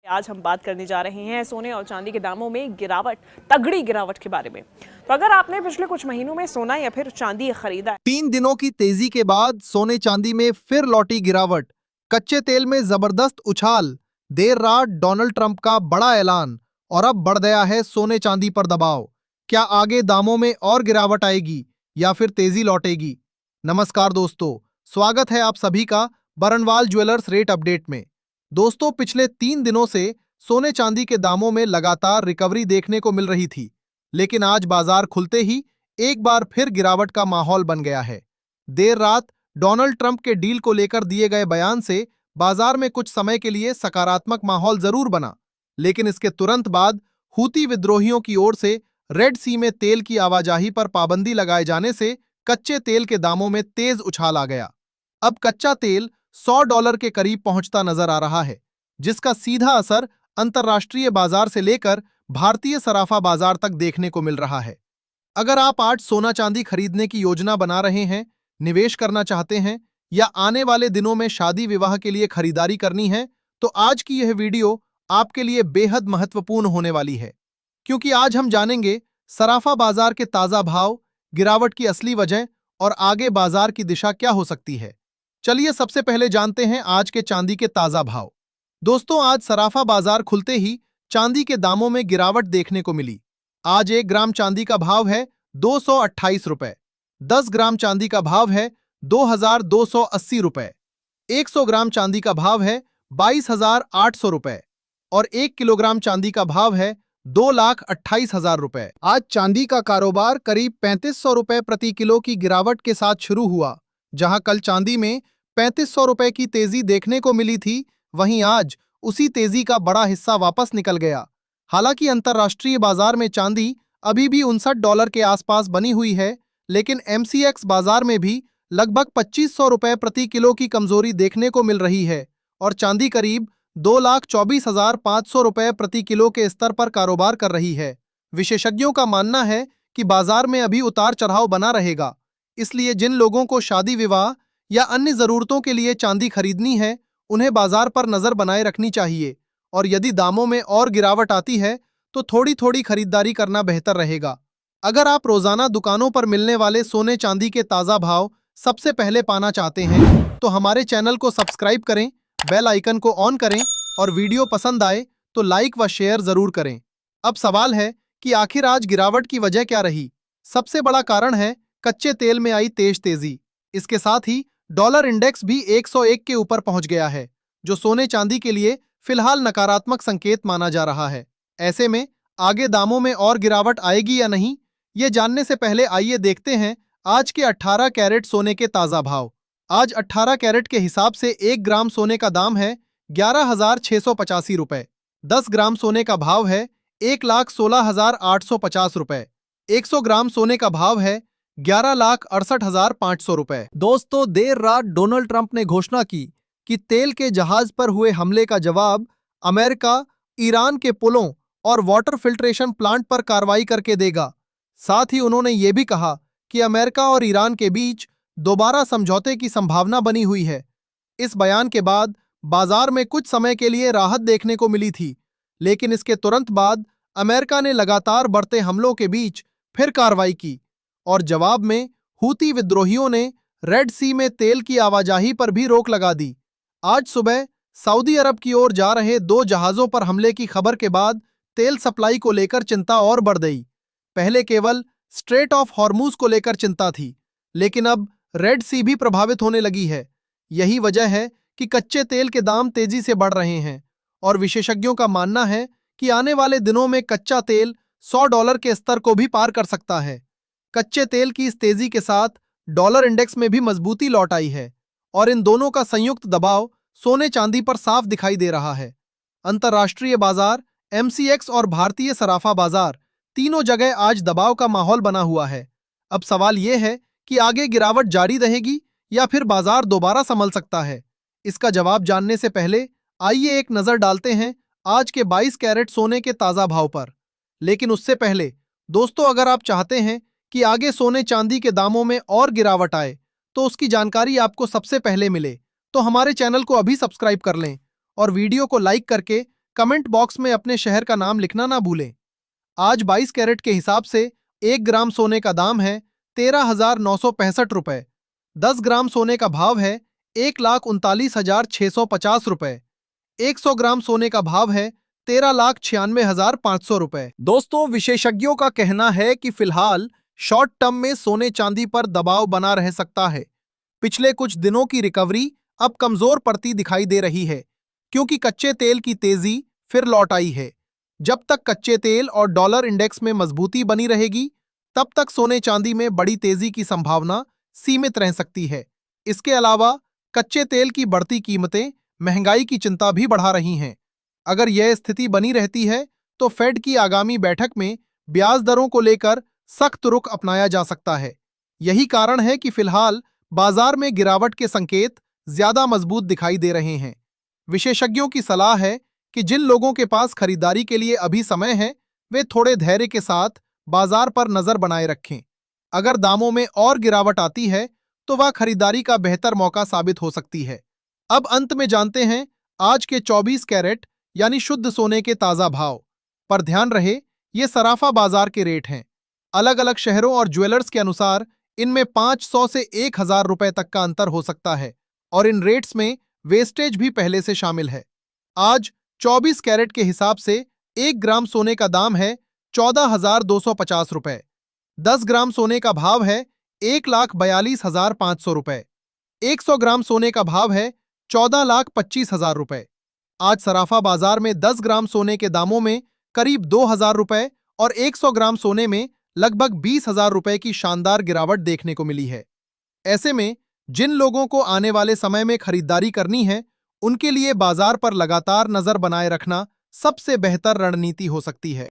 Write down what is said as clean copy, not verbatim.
आज हम बात करने जा रहे हैं सोने और चांदी के दामों में गिरावट, तगड़ी गिरावट के बारे में। तो अगर आपने पिछले कुछ महीनों में सोना या फिर चांदी खरीदा है, 3 दिनों की तेजी के बाद सोने चांदी में फिर लौटी गिरावट। कच्चे तेल में जबरदस्त उछाल, देर रात डोनाल्ड ट्रंप का बड़ा ऐलान और अब बढ़ गया है सोने चांदी पर दबाव। क्या आगे दामों में और गिरावट आएगी या फिर तेजी लौटेगी? नमस्कार दोस्तों, स्वागत है आप सभी का बरनवाल ज्वेलर्स रेट अपडेट में। दोस्तों, पिछले 3 दिनों से सोने चांदी के दामों में लगातार रिकवरी देखने को मिल रही थी, लेकिन आज बाजार खुलते ही एक बार फिर गिरावट का माहौल बन गया है। देर रात डोनाल्ड ट्रंप के डील को लेकर दिए गए बयान से बाजार में कुछ समय के लिए सकारात्मक माहौल जरूर बना, लेकिन इसके तुरंत बाद हूती विद्रोहियों की ओर से रेड सी में तेल की आवाजाही पर पाबंदी लगाए जाने से कच्चे तेल के दामों में तेज उछाल आ गया। अब कच्चा तेल $100 के करीब पहुंचता नजर आ रहा है, जिसका सीधा असर अंतर्राष्ट्रीय बाजार से लेकर भारतीय सराफा बाजार तक देखने को मिल रहा है। अगर आप आज सोना चांदी खरीदने की योजना बना रहे हैं, निवेश करना चाहते हैं या आने वाले दिनों में शादी विवाह के लिए खरीदारी करनी है, तो आज की यह वीडियो आपके लिए बेहद महत्वपूर्ण होने वाली है, क्योंकि आज हम जानेंगे सराफा बाजार के ताजा भाव, गिरावट की असली वजह और आगे बाजार की दिशा क्या हो सकती है। चलिए सबसे पहले जानते हैं आज के चांदी के ताजा भाव। दोस्तों, आज सराफा बाजार खुलते ही चांदी के दामों में गिरावट देखने को मिली। आज 1 ग्राम चांदी का भाव है 228 रुपए, 10 ग्राम चांदी का भाव है 2280 रुपए, 100 ग्राम चांदी का भाव है 22,800 रुपए और 1 किलोग्राम चांदी का भाव है 2,28,000 रुपए। आज चांदी का कारोबार करीब 3500 रुपए प्रति किलो की गिरावट के साथ शुरू हुआ। जहां कल चांदी में 3500 रुपए की तेजी देखने को मिली थी, वहीं आज उसी तेजी का बड़ा हिस्सा वापस निकल गया। हालांकि अंतर्राष्ट्रीय बाजार में चांदी अभी भी $59 के आसपास बनी हुई है, लेकिन MCX बाजार में भी लगभग 2500 रुपए प्रति किलो की कमजोरी देखने को मिल रही है और चांदी करीब 2,24,500 रुपए प्रति किलो के स्तर पर कारोबार कर रही है। विशेषज्ञों का मानना है कि बाजार में अभी उतार चढ़ाव बना रहेगा, इसलिए जिन लोगों को शादी विवाह या अन्य जरूरतों के लिए चांदी खरीदनी है, उन्हें बाजार पर नजर बनाए रखनी चाहिए और यदि दामों में और गिरावट आती है तो थोड़ी थोड़ी खरीदारी करना बेहतर रहेगा। अगर आप रोजाना दुकानों पर मिलने वाले सोने चांदी के ताजा भाव सबसे पहले पाना चाहते हैं, तो हमारे चैनल को सब्सक्राइब करें, बेल आइकन को ऑन करें और वीडियो पसंद आए तो लाइक व शेयर जरूर करें। अब सवाल है कि आखिर आज गिरावट की वजह क्या रही। सबसे बड़ा कारण है कच्चे तेल में आई तेजी। इसके साथ ही डॉलर इंडेक्स भी 101 के ऊपर पहुंच गया है, जो सोने चांदी के लिए फिलहाल नकारात्मक संकेत माना जा रहा है। ऐसे में आगे दामों में और गिरावट आएगी या नहीं, ये जानने से पहले आइए देखते हैं आज के 18 कैरेट सोने के ताजा भाव। आज 18 कैरेट के हिसाब से 1 ग्राम सोने का दाम है 11,685 रुपए, 10 ग्राम सोने का भाव है 1,16,850 रुपए, 100 ग्राम सोने का भाव है 11,68,500 रुपए। दोस्तों, देर रात डोनाल्ड ट्रंप ने घोषणा की कि तेल के जहाज पर हुए हमले का जवाब अमेरिका ईरान के पुलों और वाटर फिल्ट्रेशन प्लांट पर कार्रवाई करके देगा। साथ ही उन्होंने ये भी कहा कि अमेरिका और ईरान के बीच दोबारा समझौते की संभावना बनी हुई है। इस बयान के बाद बाजार में कुछ समय के लिए राहत देखने को मिली थी, लेकिन इसके तुरंत बाद अमेरिका ने लगातार बढ़ते हमलों के बीच फिर कार्रवाई की और जवाब में हूती विद्रोहियों ने रेड सी में तेल की आवाजाही पर भी रोक लगा दी। आज सुबह सऊदी अरब की ओर जा रहे 2 जहाजों पर हमले की खबर के बाद तेल सप्लाई को लेकर चिंता और बढ़ गई। पहले केवल स्ट्रेट ऑफ हॉर्मूज को लेकर चिंता थी, लेकिन अब रेड सी भी प्रभावित होने लगी है। यही वजह है कि कच्चे तेल के दाम तेजी से बढ़ रहे हैं और विशेषज्ञों का मानना है कि आने वाले दिनों में कच्चा तेल $100 के स्तर को भी पार कर सकता है। कच्चे तेल की इस तेजी के साथ डॉलर इंडेक्स में भी मजबूती लौट आई है और इन दोनों का संयुक्त दबाव सोने चांदी पर साफ दिखाई दे रहा है। अंतर्राष्ट्रीय बाजार, MCX और भारतीय सराफा बाजार तीनों जगह आज दबाव का माहौल बना हुआ है। अब सवाल यह है कि आगे गिरावट जारी रहेगी या फिर बाजार दोबारा संभल सकता है। इसका जवाब जानने से पहले आइए एक नजर डालते हैं आज के 22 कैरेट सोने के ताजा भाव पर। लेकिन उससे पहले दोस्तों, अगर आप चाहते हैं कि आगे सोने चांदी के दामों में और गिरावट आए तो उसकी जानकारी आपको सबसे पहले मिले, तो हमारे चैनल को अभी सब्सक्राइब कर लें और वीडियो को लाइक करके कमेंट बॉक्स में अपने शहर का नाम लिखना ना भूलें। आज 22 कैरेट के हिसाब से 1 ग्राम सोने का दाम है 13,965 रुपए। 10 ग्राम सोने का भाव है 1,39,650 रुपए। 100 ग्राम सोने का भाव है 13,96,500 रुपए। दोस्तों, विशेषज्ञों का कहना है कि फिलहाल शॉर्ट टर्म में सोने चांदी पर दबाव बना रह सकता है। पिछले कुछ दिनों की रिकवरी अब कमजोर पड़ती दिखाई दे रही है, क्योंकि कच्चे तेल की तेजी फिर लौट आई है। जब तक कच्चे तेल और डॉलर इंडेक्स में मजबूती बनी रहेगी, तब तक सोने चांदी में बड़ी तेजी की संभावना सीमित रह सकती है। इसके अलावा कच्चे तेल की बढ़ती कीमतें महंगाई की चिंता भी बढ़ा रही हैं। अगर यह स्थिति बनी रहती है, तो फेड की आगामी बैठक में ब्याज दरों को लेकर सख्त रुख अपनाया जा सकता है। यही कारण है कि फिलहाल बाजार में गिरावट के संकेत ज्यादा मजबूत दिखाई दे रहे हैं। विशेषज्ञों की सलाह है कि जिन लोगों के पास खरीदारी के लिए अभी समय है, वे थोड़े धैर्य के साथ बाजार पर नजर बनाए रखें। अगर दामों में और गिरावट आती है, तो वह खरीदारी का बेहतर मौका साबित हो सकती है। अब अंत में जानते हैं आज के 24 कैरेट यानी शुद्ध सोने के ताजा भाव। पर ध्यान रहे, ये सराफा बाजार के रेट हैं। अलग अलग शहरों और ज्वेलर्स के अनुसार इनमें 500 से 1,000 रुपए तक का अंतर हो सकता है, और इन रेट्स में वेस्टेज भी पहले से शामिल है। आज 24 कैरेट के हिसाब से 1 ग्राम सोने का दाम है 14,250 रुपए। 10 ग्राम सोने का भाव है 1,42,500 रुपए। 100 ग्राम सोने का भाव है 14,25,000 रुपए। आज सराफा बाजार में 10 ग्राम सोने के दामों में करीब 2,000 रुपए और 100 ग्राम सोने में लगभग 20,000 रुपए की शानदार गिरावट देखने को मिली है। ऐसे में जिन लोगों को आने वाले समय में खरीदारी करनी है, उनके लिए बाजार पर लगातार नजर बनाए रखना सबसे बेहतर रणनीति हो सकती है।